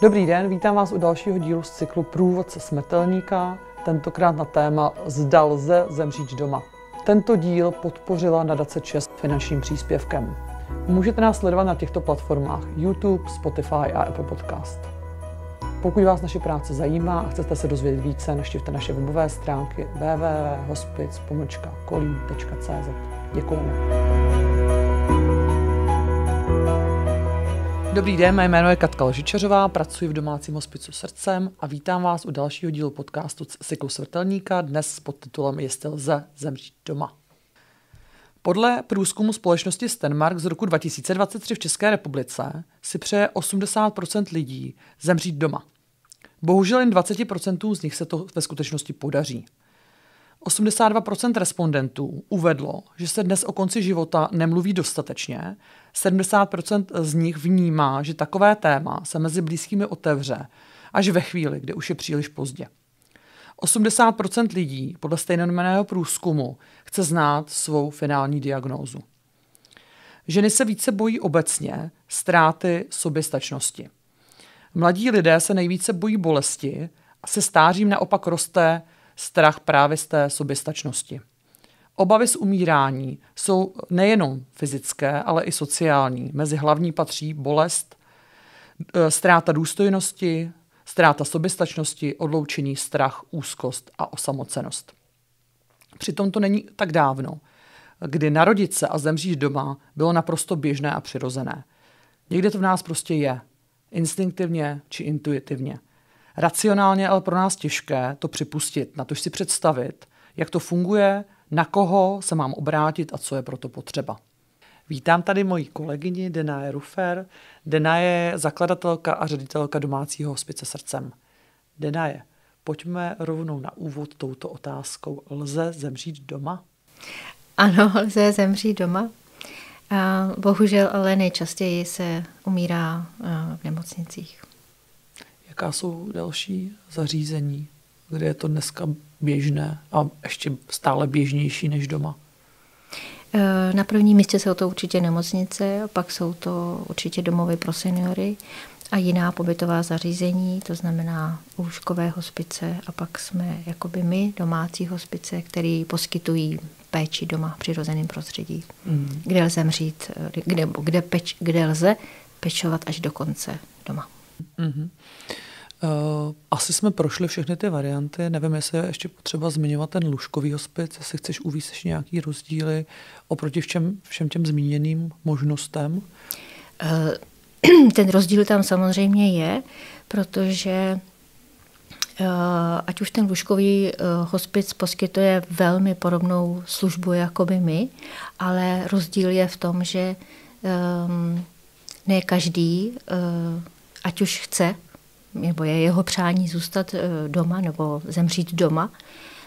Dobrý den, vítám vás u dalšího dílu z cyklu Průvodce smrtelníka, tentokrát na téma Zda lze zemřít doma. Tento díl podpořila nadace ČES finančním příspěvkem. Můžete nás sledovat na těchto platformách YouTube, Spotify a Apple Podcast. Pokud vás naše práce zajímá a chcete se dozvědět více, navštivte naše webové stránky www.hospic-kolín.cz. Děkujeme. Dobrý den, mé jméno je Katka Lžičařová, pracuji v domácím hospicu Srdcem a vítám vás u dalšího dílu podcastu cyklu Smrtelníka, dnes s podtitulem Jestli lze zemřít doma. Podle průzkumu společnosti Stenmark z roku 2023 v České republice si přeje 80% lidí zemřít doma. Bohužel jen 20% z nich se to ve skutečnosti podaří. 82% respondentů uvedlo, že se dnes o konci života nemluví dostatečně, 70% z nich vnímá, že takové téma se mezi blízkými otevře až ve chvíli, kdy už je příliš pozdě. 80% lidí podle stejnojmenného průzkumu chce znát svou finální diagnózu. Ženy se více bojí obecně ztráty soběstačnosti. Mladí lidé se nejvíce bojí bolesti a se stářím naopak roste strach právě z té soběstačnosti. Obavy z umírání jsou nejenom fyzické, ale i sociální. Mezi hlavní patří bolest, ztráta důstojnosti, ztráta soběstačnosti, odloučení, strach, úzkost a osamocenost. Přitom to není tak dávno, kdy narodit se a zemřít doma bylo naprosto běžné a přirozené. Někde to v nás prostě je, instinktivně či intuitivně. Racionálně ale pro nás těžké to připustit, natož si představit, jak to funguje, na koho se mám obrátit a co je proto potřeba. Vítám tady moji kolegyni Denaje Rufer. Denaje je zakladatelka a ředitelka domácího hospice Srdcem. Denaje, pojďme rovnou na úvod touto otázkou. Lze zemřít doma? Ano, lze zemřít doma. Bohužel ale nejčastěji se umírá v nemocnicích. Jaká jsou další zařízení, kde je to dneska běžné a ještě stále běžnější než doma? Na prvním místě jsou to určitě nemocnice, pak jsou to určitě domovy pro seniory a jiná pobytová zařízení, to znamená lůžkové hospice a pak jsme jakoby my, domácí hospice, který poskytují péči doma v přirozeném prostředí, kde lze zemřít, kde lze pečovat až do konce doma. Asi jsme prošli všechny ty varianty. Nevím, jestli je ještě potřeba zmiňovat ten lůžkový hospic, jestli chceš uvést ještě nějaký rozdíly oproti všem těm zmíněným možnostem. Ten rozdíl tam samozřejmě je, protože ať už ten lůžkový hospic poskytuje velmi podobnou službu jako by my, ale rozdíl je v tom, že ne každý, ať už chce, nebo je jeho přání zůstat doma nebo zemřít doma,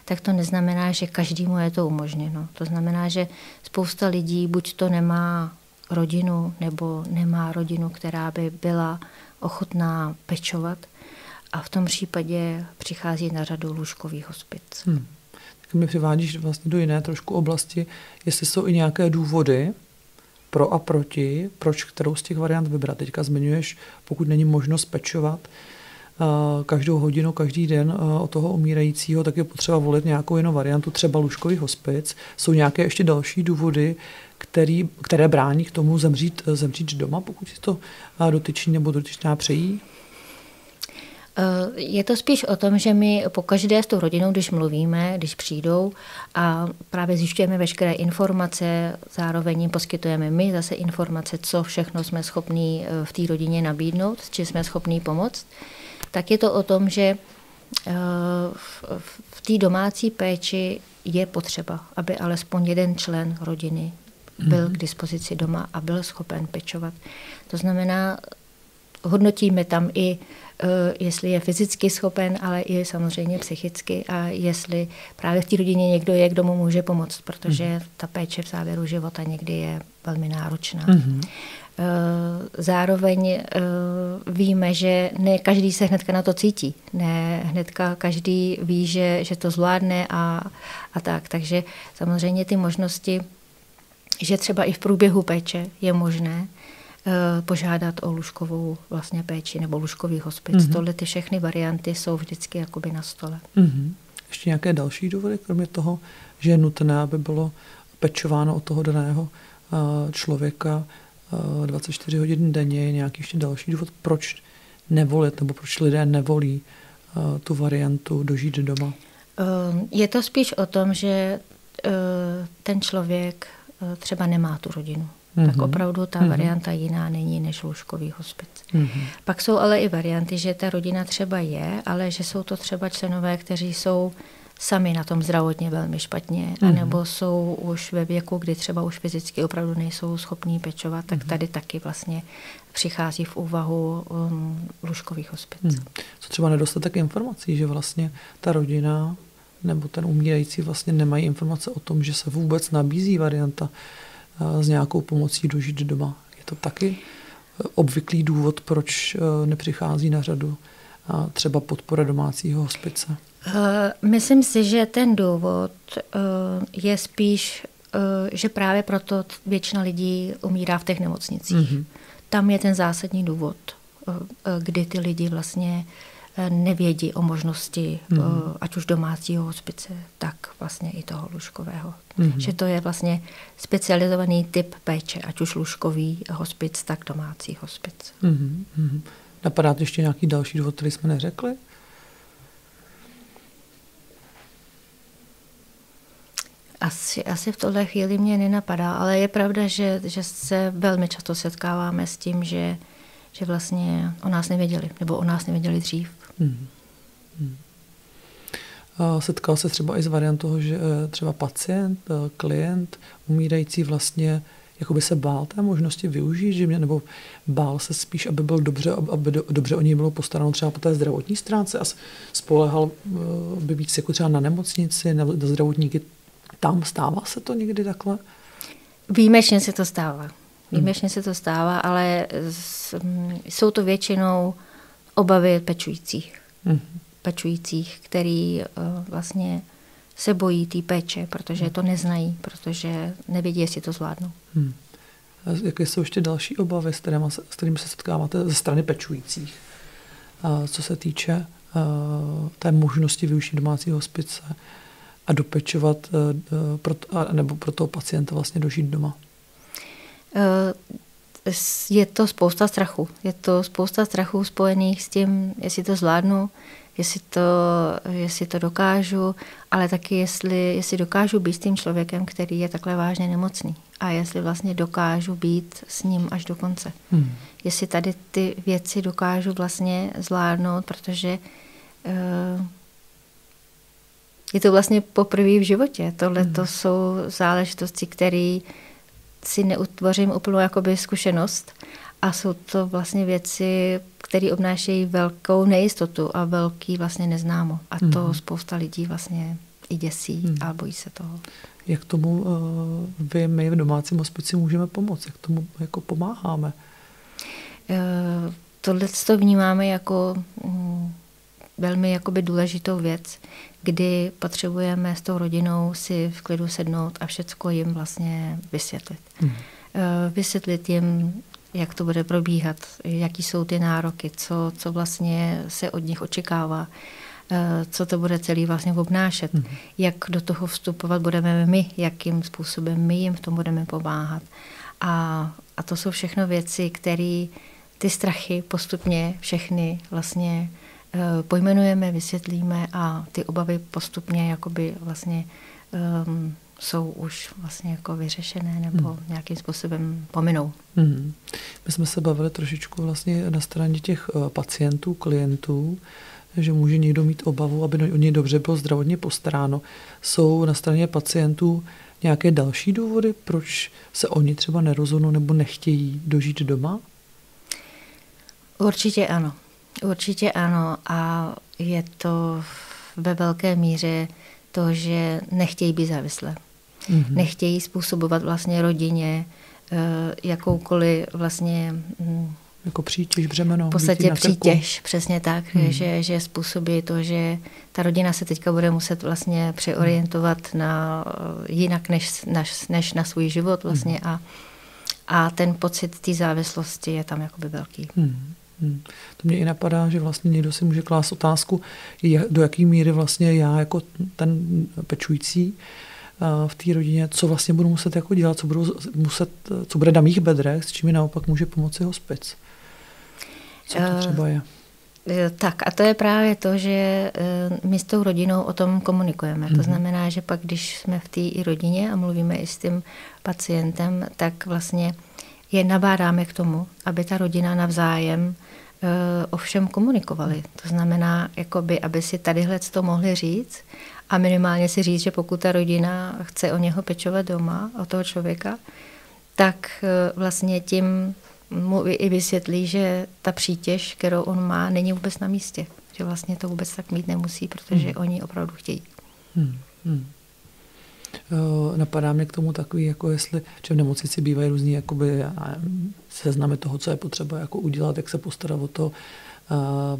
tak to neznamená, že každému je to umožněno. To znamená, že spousta lidí buď to nemá rodinu, nebo nemá rodinu, která by byla ochotná pečovat, a v tom případě přichází na řadu lůžkový hospic. Tak mě přivádíš vlastně do jiné trošku oblasti, jestli jsou i nějaké důvody pro a proti, proč kterou z těch variant vybrat. Teďka zmiňuješ, pokud není možnost pečovat každou hodinu, každý den o toho umírajícího, tak je potřeba volit nějakou jinou variantu, třeba lůžkový hospic. Jsou nějaké ještě další důvody, které brání k tomu zemřít doma, pokud si to dotyčný nebo dotyčná přejí? Je to spíš o tom, že my pokaždé s tou rodinou, když mluvíme, když přijdou a právě zjišťujeme veškeré informace, zároveň jim poskytujeme my zase informace, co všechno jsme schopní v té rodině nabídnout, či jsme schopní pomoct, tak je to o tom, že v té domácí péči je potřeba, aby alespoň jeden člen rodiny byl k dispozici doma a byl schopen pečovat. To znamená, hodnotíme tam i, jestli je fyzicky schopen, ale i samozřejmě psychicky a jestli právě v té rodině někdo je, kdo mu může pomoct, protože ta péče v závěru života někdy je velmi náročná. Zároveň víme, že ne každý se hnedka na to cítí. Ne hnedka každý ví, že to zvládne a tak. Takže samozřejmě ty možnosti, že třeba i v průběhu péče je možné požádat o lůžkovou vlastně péči nebo lůžkový hospic. Tohle ty všechny varianty jsou vždycky jakoby na stole. Ještě nějaké další důvody, kromě toho, že je nutné, aby bylo pečováno od toho daného člověka 24 hodin denně, je nějaký ještě další důvod, proč nevolit nebo proč lidé nevolí tu variantu dožít doma? Je to spíš o tom, že ten člověk třeba nemá tu rodinu. Tak opravdu ta varianta jiná není než lůžkový hospic. Pak jsou ale i varianty, že ta rodina třeba je, ale že jsou to třeba členové, kteří jsou sami na tom zdravotně velmi špatně, anebo jsou už ve věku, kdy třeba už fyzicky opravdu nejsou schopní pečovat, tak tady taky vlastně přichází v úvahu lůžkový hospic. Co třeba nedostatek informací, že vlastně ta rodina nebo ten umírající vlastně nemají informace o tom, že se vůbec nabízí varianta s nějakou pomocí dožít doma. Je to taky obvyklý důvod, proč nepřichází na řadu třeba podpora domácího hospice? Myslím si, že ten důvod je spíš, že právě proto většina lidí umírá v těch nemocnicích. Tam je ten zásadní důvod, kdy ty lidi vlastně nevědí o možnosti ať už domácího hospice, tak vlastně i toho lůžkového. Že to je vlastně specializovaný typ péče, ať už lůžkový hospic, tak domácí hospic. Napadá ještě nějaký další důvod, který jsme neřekli? Asi v tohle chvíli mě nenapadá, ale je pravda, že se velmi často setkáváme s tím, že vlastně o nás nevěděli, nebo o nás nevěděli dřív. Setkal se třeba i s variantou toho, že třeba pacient, klient, umírající vlastně jakoby se bál té možnosti využít, že nebo bál se spíš, aby byl dobře, aby dobře o něj bylo postaráno třeba po té zdravotní stránce a spolehal by víc jako třeba na nemocnici, na zdravotníky. Tam stává se to někdy takhle? Výjimečně se to stává. Výjimečně se to stává, ale jsou to většinou obavy pečujících. Pečujících, který vlastně se bojí té péče, protože to neznají, protože nevědí, jestli to zvládnou. Jaké jsou ještě další obavy, s kterými se setkáváte ze strany pečujících? Co se týče té možnosti využít domácího hospice a dopečovat nebo pro toho pacienta vlastně dožít doma? Je to spousta strachu. Je to spousta strachů spojených s tím, jestli to zvládnu, jestli to dokážu, ale taky jestli dokážu být s tím člověkem, který je takhle vážně nemocný. A jestli vlastně dokážu být s ním až do konce. Jestli tady ty věci dokážu vlastně zvládnout, protože je to vlastně poprvé v životě. Tohle to jsou záležitosti, které si neutvořím úplnou jakoby zkušenost a jsou to vlastně věci, které obnášejí velkou nejistotu a velký vlastně neznámo. A to spousta lidí vlastně i děsí a bojí se toho. Jak tomu my v domácím hospici můžeme pomoct? Jak tomu jako pomáháme? Tohle to vnímáme jako velmi jakoby důležitou věc, kdy potřebujeme s tou rodinou si v klidu sednout a všecko jim vlastně vysvětlit. Vysvětlit jim, jak to bude probíhat, jaký jsou ty nároky, co vlastně se od nich očekává, co to bude celý vlastně obnášet, jak do toho vstupovat budeme my, jakým způsobem my jim v tom budeme pomáhat. A to jsou všechno věci, které ty strachy postupně všechny vlastně pojmenujeme, vysvětlíme a ty obavy postupně jakoby vlastně jsou už vlastně jako vyřešené nebo nějakým způsobem pominou. My jsme se bavili trošičku vlastně na straně těch pacientů, klientů, že může někdo mít obavu, aby o něj dobře bylo zdravotně postaráno. Jsou na straně pacientů nějaké další důvody, proč se oni třeba nerozhodnou nebo nechtějí dožít doma? Určitě ano. Určitě ano a je to ve velké míře to, že nechtějí být závislé. Nechtějí způsobovat vlastně rodině jakoukoliv vlastně jako přítěž, břemeno. V podstatě přítěž, přesně tak, že způsobí to, že ta rodina se teďka bude muset vlastně přeorientovat na jinak než na svůj život vlastně A ten pocit té závislosti je tam jakoby velký. To mě i napadá, že vlastně někdo si může klást otázku, do jaký míry vlastně já jako ten pečující v té rodině, co vlastně budu muset jako dělat, co bude na mých bedrech, s čím mi naopak může pomoci hospic. Co to třeba je? Tak a to je právě to, že my s tou rodinou o tom komunikujeme. To znamená, že pak, když jsme v té rodině a mluvíme i s tím pacientem, tak vlastně je nabádáme k tomu, aby ta rodina navzájem o všem komunikovali. To znamená, jakoby, aby si tadyhle to mohli říct a minimálně si říct, že pokud ta rodina chce o něho pečovat doma, o toho člověka, tak vlastně tím mu i vysvětlí, že ta přítěž, kterou on má, není vůbec na místě. Že vlastně to vůbec tak mít nemusí, protože oni opravdu chtějí. Napadá mě k tomu takový, jako jestli, že v nemocnici bývají různý jakoby, seznamy toho, co je potřeba jako udělat, jak se postarat o to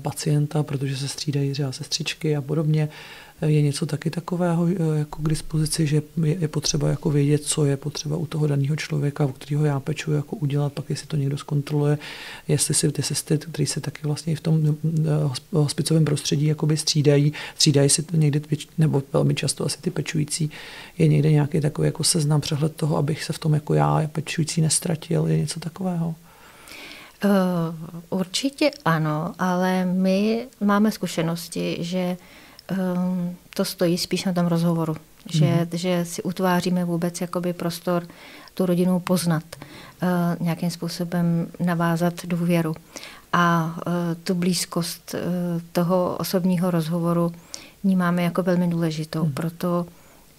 pacienta, protože se střídají třeba sestřičky a podobně. Je něco taky takového jako k dispozici, že je potřeba jako vědět, co je potřeba u toho daného člověka, u kterého já pečuji, jako udělat, pak jestli to někdo zkontroluje, jestli si ty sestry, který se taky vlastně v tom hospicovém prostředí jakoby střídají si to někdy, nebo velmi často asi ty pečující, je někde nějaký takový jako seznam, přehled toho, abych se v tom jako já pečující nestratil, je něco takového? Určitě ano, ale my máme zkušenosti, že to stojí spíš na tom rozhovoru, že si utváříme vůbec jakoby prostor tu rodinu poznat, nějakým způsobem navázat důvěru a tu blízkost toho osobního rozhovoru vnímáme jako velmi důležitou, proto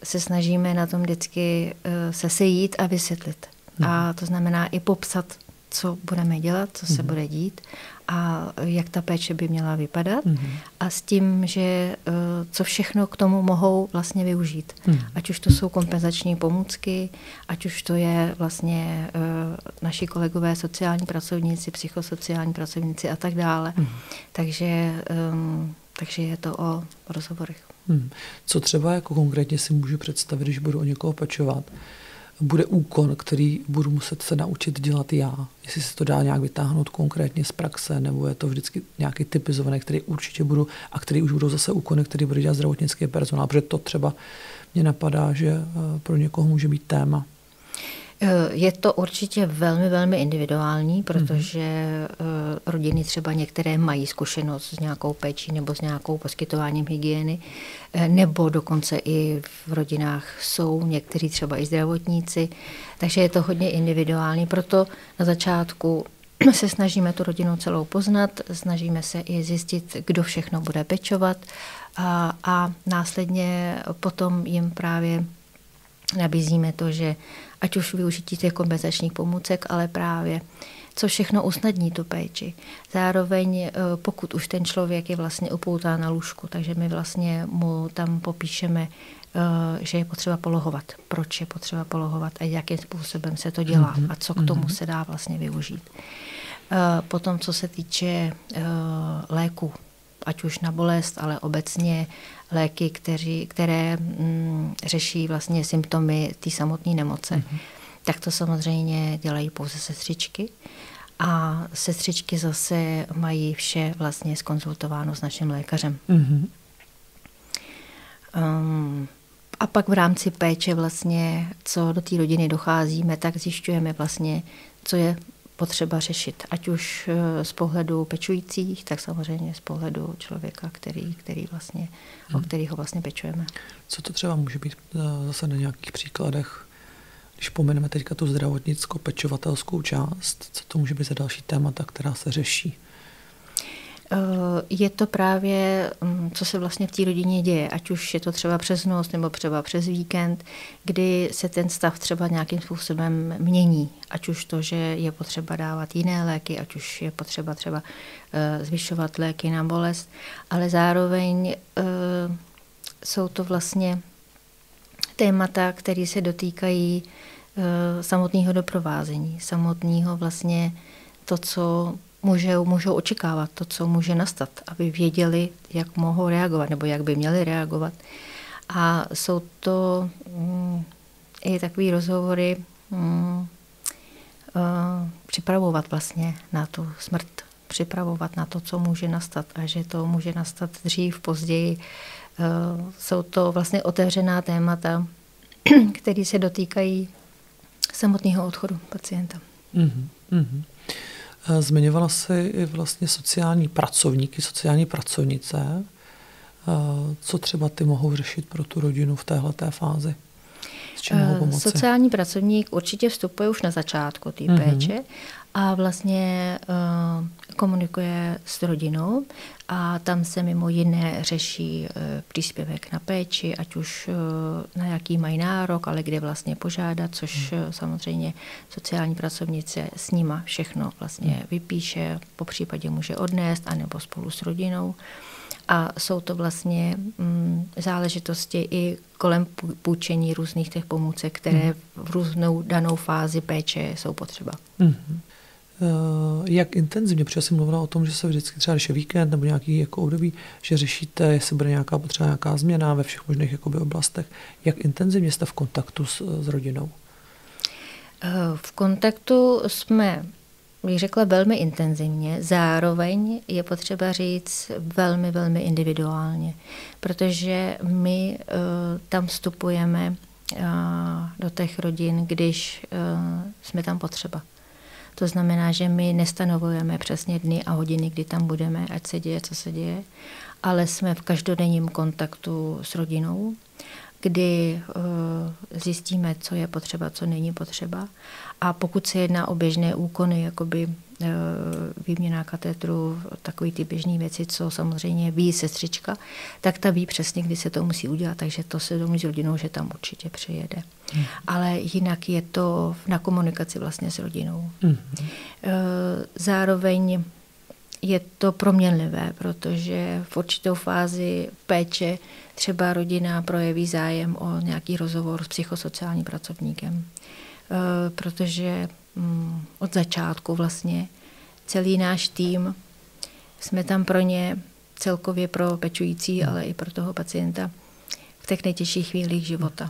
se snažíme na tom vždycky se sejít a vysvětlit. A to znamená i popsat, co budeme dělat, co se bude dít a jak ta péče by měla vypadat a s tím, že co všechno k tomu mohou vlastně využít. Ať už to jsou kompenzační pomůcky, ať už to je vlastně naši kolegové sociální pracovníci, psychosociální pracovníci a tak dále. Takže je to o rozhovorech. Co třeba jako konkrétně si můžu představit, když budu o někoho pečovat? Bude úkon, který budu muset se naučit dělat já. Jestli se to dá nějak vytáhnout konkrétně z praxe, nebo je to vždycky nějaký typizovaný, který určitě budu, a který už budou zase úkony, který bude dělat zdravotnický personál, protože to třeba mě napadá, že pro někoho může být téma. Je to určitě velmi, velmi individuální, protože rodiny třeba některé mají zkušenost s nějakou péčí nebo s nějakou poskytováním hygieny, nebo dokonce i v rodinách jsou někteří třeba i zdravotníci, takže je to hodně individuální, proto na začátku se snažíme tu rodinu celou poznat, snažíme se i zjistit, kdo všechno bude pečovat a následně potom jim právě nabízíme to, že ať už využití těch kompenzačních pomůcek, ale právě co všechno usnadní tu péči. Zároveň pokud už ten člověk je vlastně upoután na lůžku, takže my vlastně mu tam popíšeme, že je potřeba polohovat. Proč je potřeba polohovat a jakým způsobem se to dělá a co k tomu se dá vlastně využít. Potom, co se týče léků, ať už na bolest, ale obecně léky, které řeší vlastně symptomy té samotné nemoce, tak to samozřejmě dělají pouze sestřičky. A sestřičky zase mají vše vlastně zkonzultováno s naším lékařem. A pak v rámci péče vlastně, co do té rodiny docházíme, tak zjišťujeme vlastně, co je potřeba řešit. Ať už z pohledu pečujících, tak samozřejmě z pohledu člověka, který vlastně, o kterého vlastně pečujeme. Co to třeba může být zase na nějakých příkladech, když pomeneme teďka tu zdravotnicko-pečovatelskou část, co to může být za další témata, která se řeší? Je to právě, co se vlastně v té rodině děje, ať už je to třeba přes noc nebo třeba přes víkend, kdy se ten stav třeba nějakým způsobem mění. Ať už to, že je potřeba dávat jiné léky, ať už je potřeba třeba zvyšovat léky na bolest, ale zároveň jsou to vlastně témata, které se dotýkají samotného doprovázení, samotného vlastně to, co můžou očekávat, to, co může nastat, aby věděli, jak mohou reagovat, nebo jak by měli reagovat. A jsou to i takové rozhovory připravovat vlastně na tu smrt, připravovat na to, co může nastat a že to může nastat dřív, později. Jsou to vlastně otevřená témata, které se dotýkají samotného odchodu pacienta. Zmiňovala jsi i vlastně sociální pracovníky, sociální pracovnice. Co třeba ty mohou řešit pro tu rodinu v téhleté fázi? S čím mohou pomoci? Sociální pracovník určitě vstupuje už na začátku té péče a vlastně komunikuje s rodinou a tam se mimo jiné řeší příspěvek na péči, ať už na jaký mají nárok, ale kde vlastně požádat, což samozřejmě sociální pracovnice s nima všechno vlastně vypíše, po případě může odnést, anebo spolu s rodinou. A jsou to vlastně záležitosti i kolem půjčení různých těch pomůcek, které v různou danou fázi péče jsou potřeba. Jak intenzivně, protože jsi mluvila o tom, že se vždycky třeba, když je víkend nebo nějaký jako období, že řešíte, jestli bude nějaká potřeba, nějaká změna ve všech možných jakoby oblastech. Jak intenzivně jste v kontaktu s rodinou? V kontaktu jsme, bych řekla, velmi intenzivně. Zároveň je potřeba říct velmi, velmi individuálně, protože my tam vstupujeme do těch rodin, když jsme tam potřeba. To znamená, že my nestanovujeme přesně dny a hodiny, kdy tam budeme, ať se děje, co se děje, ale jsme v každodenním kontaktu s rodinou, kdy zjistíme, co je potřeba, co není potřeba. A pokud se jedná o běžné úkony, jakoby výměna katetru, takový ty běžné věci, co samozřejmě ví sestřička, tak ta ví přesně, kdy se to musí udělat, takže to se domluví s rodinou, že tam určitě přijede. Ale jinak je to na komunikaci vlastně s rodinou. Zároveň je to proměnlivé, protože v určitou fázi péče třeba rodina projeví zájem o nějaký rozhovor s psychosociálním pracovníkem, protože od začátku vlastně celý náš tým, jsme tam pro ně celkově pro pečující, ale i pro toho pacienta v těch nejtěžších chvílích života.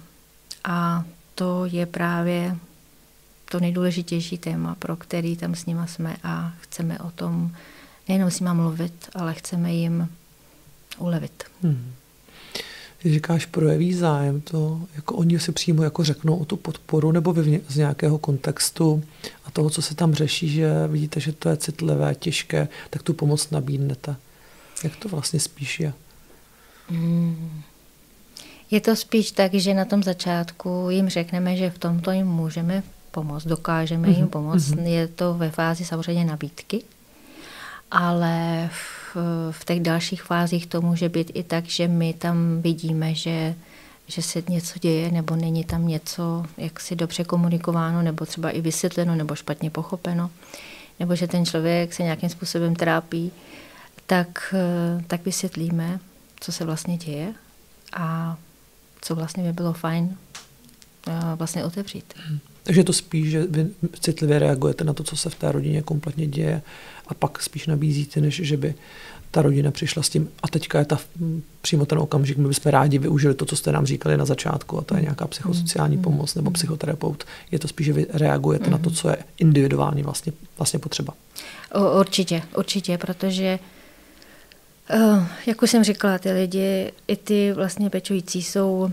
A to je právě to nejdůležitější téma, pro který tam s nima jsme a chceme o tom nejenom s nima mluvit, ale chceme jim ulevit. Když říkáš projeví zájem, to jako oni si přímo jako řeknou o tu podporu nebo vy z nějakého kontextu a toho, co se tam řeší, že vidíte, že to je citlivé, těžké, tak tu pomoc nabídnete. Jak to vlastně spíš je? Je to spíš tak, že na tom začátku jim řekneme, že v tomto jim můžeme pomoct, dokážeme jim pomoct. Je to ve fázi samozřejmě nabídky, ale v těch dalších fázích to může být i tak, že my tam vidíme, že se něco děje, nebo není tam něco jaksi dobře komunikováno, nebo třeba i vysvětleno, nebo špatně pochopeno, nebo že ten člověk se nějakým způsobem trápí, tak vysvětlíme, co se vlastně děje a co vlastně by bylo fajn vlastně otevřít. Takže je to spíš, že vy citlivě reagujete na to, co se v té rodině kompletně děje a pak spíš nabízíte, než že by ta rodina přišla s tím a teďka je přímo ten okamžik, my bychom rádi využili to, co jste nám říkali na začátku a to je nějaká psychosociální pomoc nebo psychoterapeut. Je to spíš, že vy reagujete na to, co je individuálně vlastně potřeba. Určitě, protože jak už jsem říkala, ty lidi, i ty vlastně pečující jsou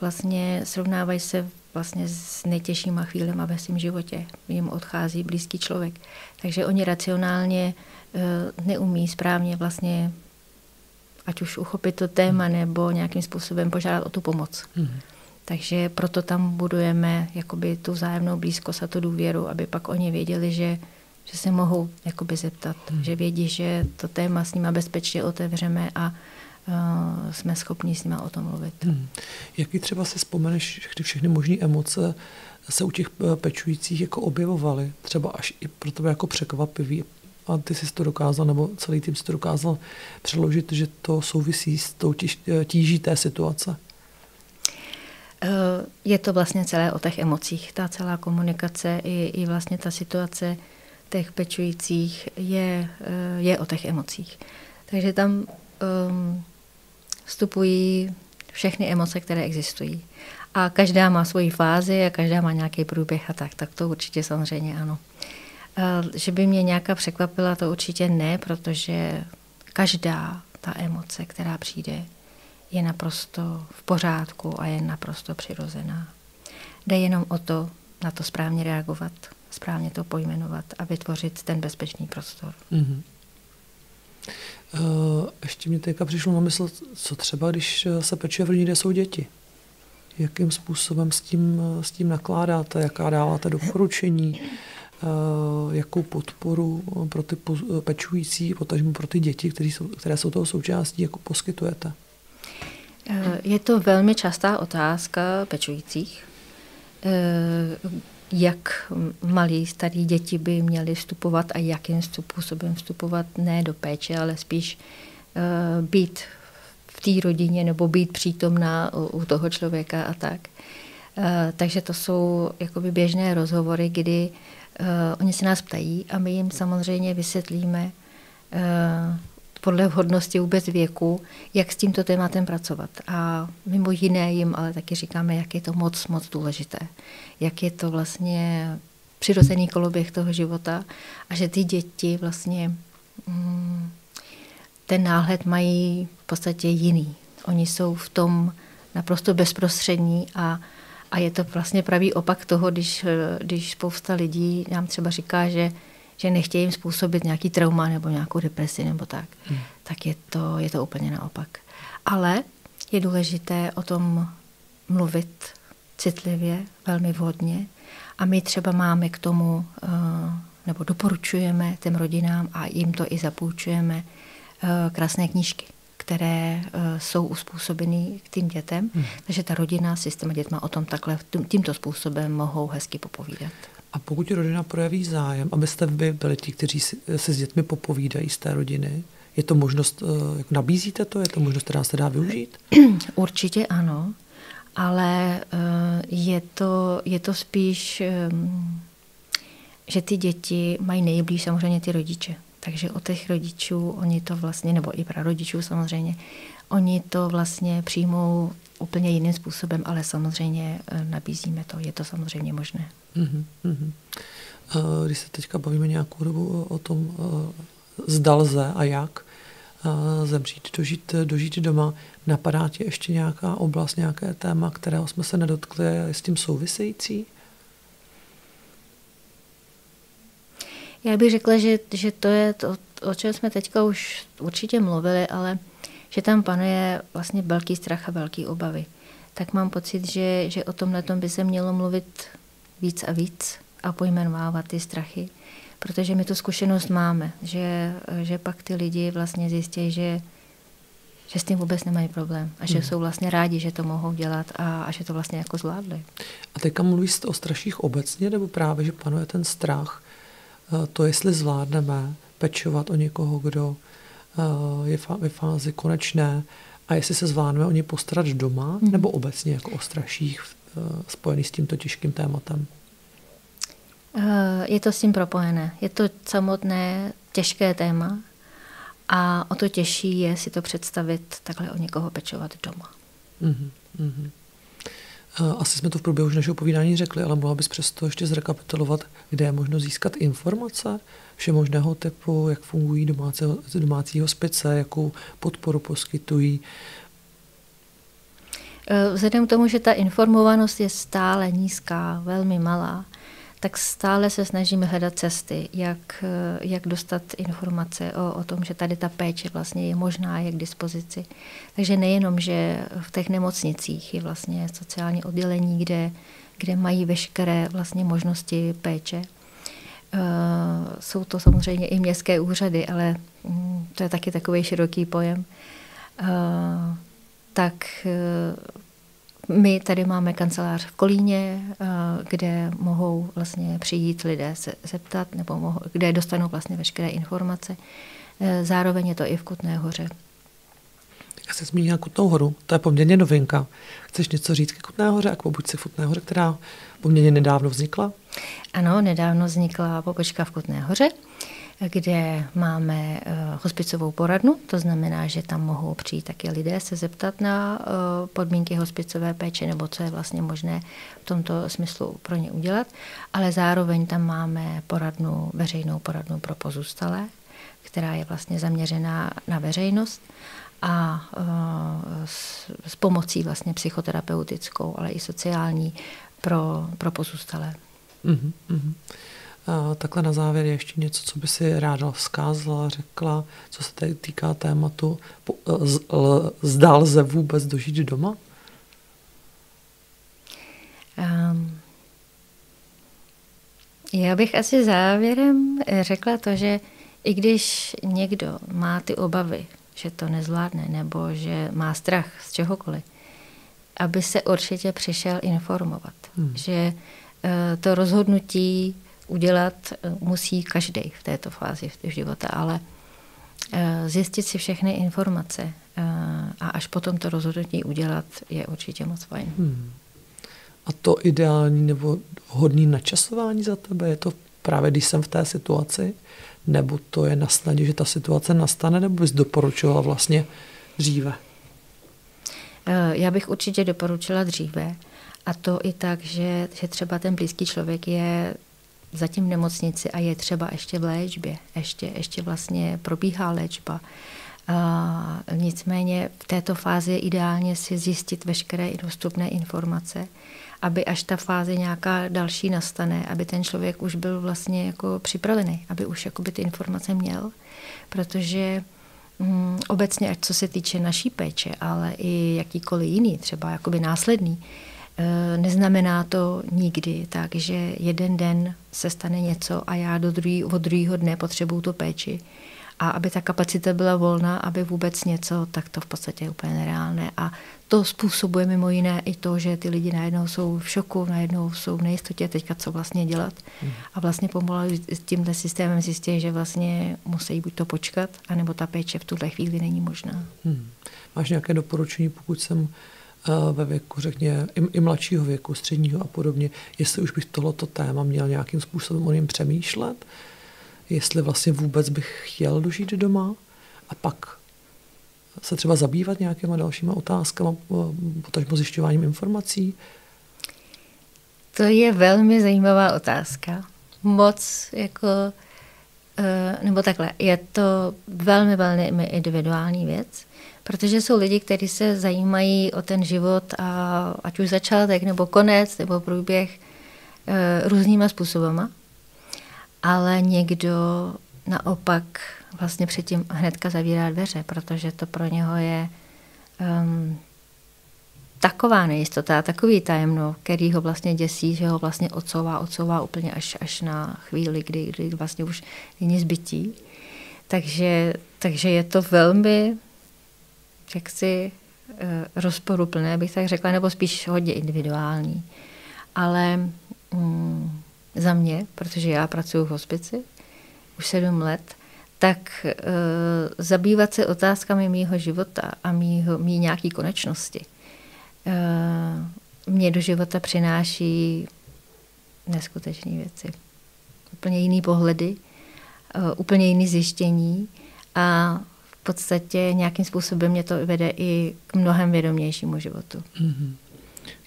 vlastně, srovnávají se vlastně s nejtěžšíma chvílema ve svém životě. Jim odchází blízký člověk. Takže oni racionálně neumí správně vlastně ať už uchopit to téma nebo nějakým způsobem požádat o tu pomoc. Takže proto tam budujeme jakoby tu vzájemnou blízkost a tu důvěru, aby pak oni věděli, že se mohou jakoby zeptat, že vědí, že to téma s nima bezpečně otevřeme a jsme schopni s nima o tom mluvit. Jaký třeba si vzpomeneš, kdy všechny možné emoce se u těch pečujících jako objevovaly? Třeba až i pro tebe jako překvapivý. A ty jsi to dokázal, nebo celý tým si to dokázal přeložit, že to souvisí s tou tíží té situace? Je to vlastně celé o těch emocích. Ta celá komunikace i vlastně ta situace těch pečujících je o těch emocích. Takže tam vstupují všechny emoce, které existují. A každá má svoji fázi a každá má nějaký průběh a tak to určitě samozřejmě ano. Že by mě nějaká překvapila, to určitě ne, protože každá ta emoce, která přijde, je naprosto v pořádku a je naprosto přirozená. Jde jenom o to, na to správně reagovat, správně to pojmenovat a vytvořit ten bezpečný prostor. Mm-hmm. Ještě mě teďka přišlo na mysl, co třeba, když se pečuje v rodině, kde jsou děti. Jakým způsobem s tím nakládáte, jaká dáváte doporučení, jakou podporu pro ty pečující, potažmo pro ty děti, které jsou toho součástí, jako poskytujete? Je to velmi častá otázka pečujících. Jak malí, starý děti by měly vstupovat a jakým způsobem vstupovat ne do péče, ale spíš být v té rodině nebo být přítomná u toho člověka a tak. Takže to jsou jakoby běžné rozhovory, kdy oni se nás ptají a my jim samozřejmě vysvětlíme podle vhodnosti vůbec věku, jak s tímto tématem pracovat. A mimo jiné jim ale taky říkáme, jak je to moc důležité. Jak je to vlastně přirozený koloběh toho života a že ty děti vlastně ten náhled mají v podstatě jiný. Oni jsou v tom naprosto bezprostřední a je to vlastně pravý opak toho, když spousta lidí nám třeba říká, že nechtějí jim způsobit nějaký trauma nebo nějakou depresi nebo tak. Tak je to úplně naopak. Ale je důležité o tom mluvit citlivě, velmi vhodně a my třeba máme k tomu, nebo doporučujeme těm rodinám a jim to i zapůjčujeme krásné knížky, které jsou uspůsobeny k tým dětem, takže ta rodina si s těma dětma o tom takhle tímto způsobem mohou hezky popovídat. A pokud rodina projeví zájem, abyste vy byli ti, kteří si s dětmi popovídají z té rodiny, je to možnost, jak nabízíte to? Je to možnost, která se dá využít? Určitě ano, ale je to spíš, že ty děti mají nejblíž samozřejmě ty rodiče. Takže od těch rodičů, oni to vlastně, nebo i prarodičů samozřejmě, oni to vlastně přijmou úplně jiným způsobem, ale samozřejmě nabízíme to, je to samozřejmě možné. Když se teďka bavíme nějakou dobu o tom, zda lze a jak zemřít, dožít doma, napadá ti ještě nějaká oblast, nějaké téma, kterého jsme se nedotkli a je s tím související? Já bych řekla, že to je to, o čem jsme teďka už určitě mluvili, ale že tam panuje vlastně velký strach a velký obavy. Tak mám pocit, že o tomhletom by se mělo mluvit víc a víc a pojmenovávat ty strachy, protože my tu zkušenost máme, že pak ty lidi vlastně zjistí, že s tím vůbec nemají problém a že jsou vlastně rádi, že to mohou dělat a že to vlastně jako zvládli. A teďka mluvíš o straších obecně, nebo právě, že panuje ten strach, to, jestli zvládneme pečovat o někoho, kdo je ve fázi konečné a jestli se zvládneme o ně postarat doma, nebo obecně jako o straších spojených s tímto těžkým tématem? Je to s tím propojené. Je to samotné těžké téma a o to těžší je si to představit takhle o někoho pečovat doma. Asi jsme to v průběhu už našeho povídání řekli, ale mohla bys přesto ještě zrekapitulovat, kde je možno získat informace všemožného typu, jak fungují domácí hospice, jakou podporu poskytují? Vzhledem k tomu, že ta informovanost je stále nízká, velmi malá, tak stále se snažíme hledat cesty, jak dostat informace o tom, že tady ta péče vlastně je možná, je k dispozici. Takže nejenom, že v těch nemocnicích je vlastně sociální oddělení, kde mají veškeré vlastně možnosti péče. Jsou to samozřejmě i městské úřady, ale to je taky takový široký pojem. Tak my tady máme kancelář v Kolíně, kde mohou vlastně přijít lidé se zeptat, nebo kde dostanou vlastně veškeré informace. Zároveň je to i v Kutné Hoře. Já se zmínila Kutnou Horu, to je poměrně novinka. Chceš něco říct k Kutné Hoře a k pobočce v Kutné Hoře, která poměrně nedávno vznikla? Ano, nedávno vznikla pobočka v Kutné Hoře. kde máme hospicovou poradnu, to znamená, že tam mohou přijít taky lidé se zeptat na podmínky hospicové péče nebo co je vlastně možné v tomto smyslu pro ně udělat, ale zároveň tam máme poradnu, veřejnou poradnu pro pozůstalé, která je vlastně zaměřená na veřejnost a s pomocí vlastně psychoterapeutickou, ale i sociální pro pozůstalé. A takhle na závěr je ještě něco, co by si ráda vzkázala, řekla, co se tady týká tématu. Zda lze vůbec dožít doma? Já bych asi závěrem řekla to, že i když někdo má ty obavy, že to nezvládne nebo že má strach z čehokoliv, aby se určitě přišel informovat. Že to rozhodnutí udělat musí každý v této fázi života, ale zjistit si všechny informace a až potom to rozhodnutí udělat je určitě moc fajn. A to ideální nebo hodný načasování za tebe? Je to právě, když jsem v té situaci? Nebo to je na snadě, že ta situace nastane? Nebo bys doporučovala vlastně dříve? Já bych určitě doporučila dříve. A to i tak, že třeba ten blízký člověk je zatím v nemocnici a je třeba ještě v léčbě. Ještě vlastně probíhá léčba. Nicméně v této fázi je ideálně si zjistit veškeré dostupné informace, aby až ta fáze nějaká další nastane, aby ten člověk už byl vlastně jako připravený, aby už jakoby ty informace měl, protože obecně, ať co se týče naší péče, ale i jakýkoliv jiný, třeba jakoby následný, neznamená to nikdy tak, že jeden den se stane něco a já od druhého dne potřebuju tu péči. A aby ta kapacita byla volná, aby vůbec něco, tak to v podstatě je úplně nereálné. A to způsobuje mimo jiné i to, že ty lidi najednou jsou v šoku, najednou jsou v nejistotě teďka, co vlastně dělat. A vlastně pomalu s tímhle systémem zjistí, že vlastně musí buď to počkat, anebo ta péče v tuhle chvíli není možná. Máš nějaké doporučení, pokud jsem ve věku, řekně, i mladšího věku, středního a podobně, jestli už bych tohleto téma měl nějakým způsobem o něm přemýšlet, jestli vlastně vůbec bych chtěl dožít doma a pak se třeba zabývat nějakýma dalšíma otázkama, potažmo zjišťováním informací? To je velmi zajímavá otázka. Moc nebo takhle, je to velmi, velmi individuální věc, protože jsou lidi, kteří se zajímají o ten život a ať už začátek, nebo konec, nebo průběh různýma způsobama. Ale někdo naopak vlastně předtím hnedka zavírá dveře, protože to pro něho je taková nejistota, takový tajemno, který ho vlastně děsí, že ho vlastně odsouvá úplně až na chvíli, kdy vlastně už není zbytí. Takže je to velmi jaksi rozporuplné, bych tak řekla, nebo spíš hodně individuální. Ale za mě, protože já pracuji v hospici už 7 let, tak zabývat se otázkami mýho života a mý nějaký konečnosti mě do života přináší neskutečné věci. Úplně jiný pohledy, úplně jiný zjištění a v podstatě nějakým způsobem mě to vede i k mnohem vědomějšímu životu.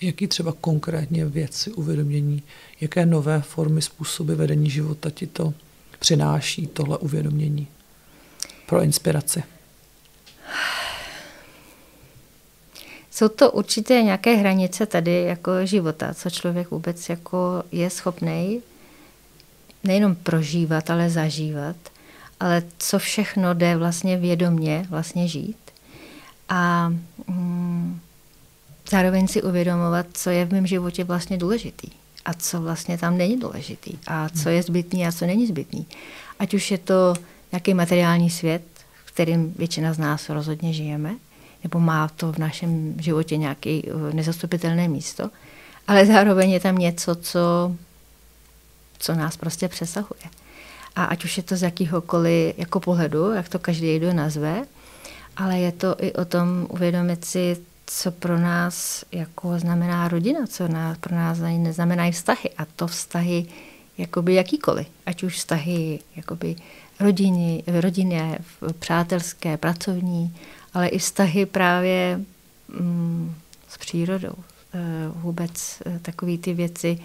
Jaký třeba konkrétně věci, uvědomění, jaké nové formy, způsoby vedení života ti to přináší, tohle uvědomění pro inspiraci? Jsou to určitě nějaké hranice tady jako života, co člověk vůbec jako je schopný nejenom prožívat, ale zažívat, ale co všechno jde vlastně vědomě vlastně žít. A zároveň si uvědomovat, co je v mém životě vlastně důležitý a co vlastně tam není důležitý a co je zbytný a co není zbytný. Ať už je to nějaký materiální svět, v kterým většina z nás rozhodně žijeme, nebo má to v našem životě nějaké nezastupitelné místo, ale zároveň je tam něco, co nás prostě přesahuje. A ať už je to z jakýhokoliv jako pohledu, jak to každý kdo nazve, ale je to i o tom uvědomit si, co pro nás jako znamená rodina, co pro nás znamenají vztahy. A to vztahy jakoby jakýkoliv. Ať už vztahy jakoby rodinné, přátelské, pracovní, ale i vztahy právě s přírodou. Vůbec takové ty věci,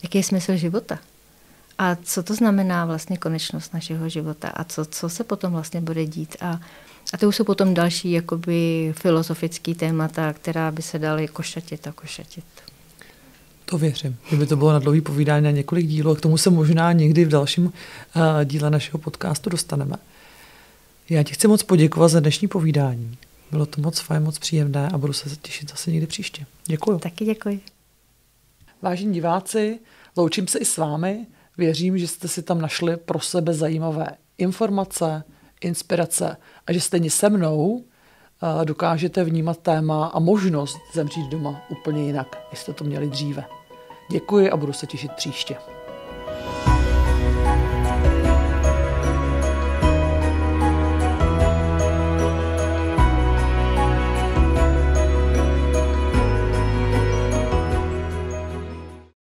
jaký je smysl života. A co to znamená vlastně konečnost našeho života a co se potom vlastně bude dít. A to už jsou potom další jakoby filozofický témata, která by se daly košatit a košatit. To věřím. Kdyby to bylo na dlouhý povídání na několik dílů, a k tomu se možná někdy v dalším díle našeho podcastu dostaneme. Já ti chci moc poděkovat za dnešní povídání. Bylo to moc fajn, moc příjemné a budu se těšit zase někdy příště. Děkuju. Taky děkuji. Vážení diváci, loučím se i s vámi. Věřím, že jste si tam našli pro sebe zajímavé informace, inspirace a že stejně se mnou dokážete vnímat téma a možnost zemřít doma úplně jinak, než jste to měli dříve. Děkuji a budu se těšit příště.